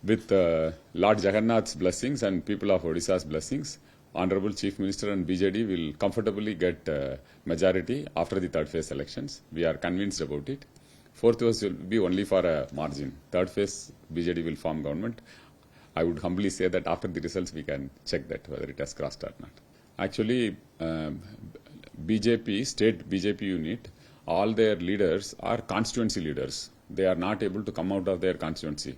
With Lord Jagannath's blessings and people of Odisha's blessings, Honorable Chief Minister and BJD will comfortably get majority after the third phase elections. We are convinced about it. Fourth phase will be only for a margin. Third phase, BJD will form government. I would humbly say that after the results, we can check that whether it has crossed or not. Actually, BJP, state BJP unit, all their leaders are constituency leaders. They are not able to come out of their constituency.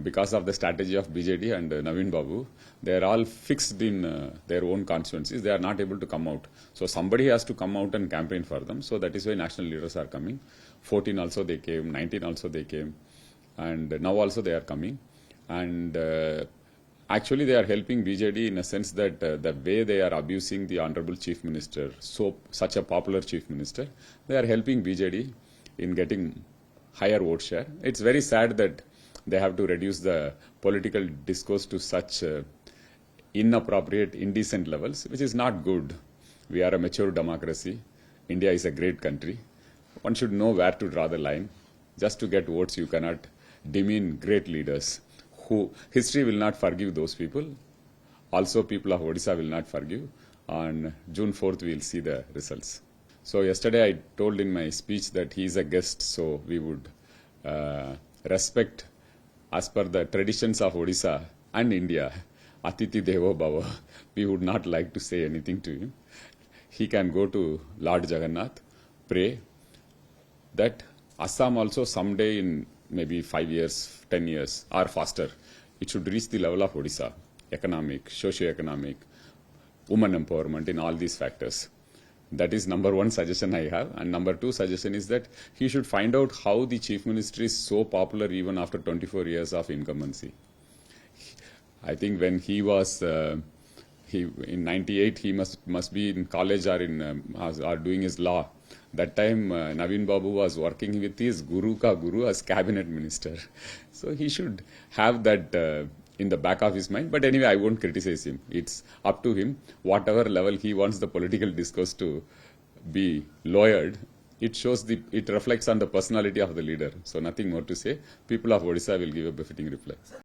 Because of the strategy of BJD and Naveen Babu, they are all fixed in their own constituencies. They are not able to come out. So somebody has to come out and campaign for them. So that is why national leaders are coming. 14 also they came, 19 also they came, and now also they are coming. And actually they are helping BJD in a sense that the way they are abusing the Honorable Chief Minister, such a popular Chief Minister, they are helping BJD in getting higher vote share. It's very sad that they have to reduce the political discourse to such inappropriate, indecent levels, which is not good. We are a mature democracy. India is a great country. One should know where to draw the line. Just to get votes, you cannot demean great leaders. History will not forgive those people. Also, people of Odisha will not forgive. On June 4th, we will see the results. So yesterday I told in my speech that he is a guest, so we would respect as per the traditions of Odisha and India, Atiti Devo Bhava. We would not like to say anything to him. He can go to Lord Jagannath, pray that Assam also someday in maybe 5 years, 10 years or faster, it should reach the level of Odisha, economic, socio-economic, women empowerment in all these factors. That is number one suggestion I have. And number two suggestion is that he should find out how the Chief Minister is so popular even after 24 years of incumbency. I think when he was in 98, he must be in college or or doing his law. That time Naveen Babu was working with his Guru Ka Guru as cabinet minister. So he should have that in the back of his mind. But anyway, I won't criticize him. It's up to him. Whatever level he wants the political discourse to be lowered, it reflects on the personality of the leader. So nothing more to say. People of Odisha will give a befitting reply.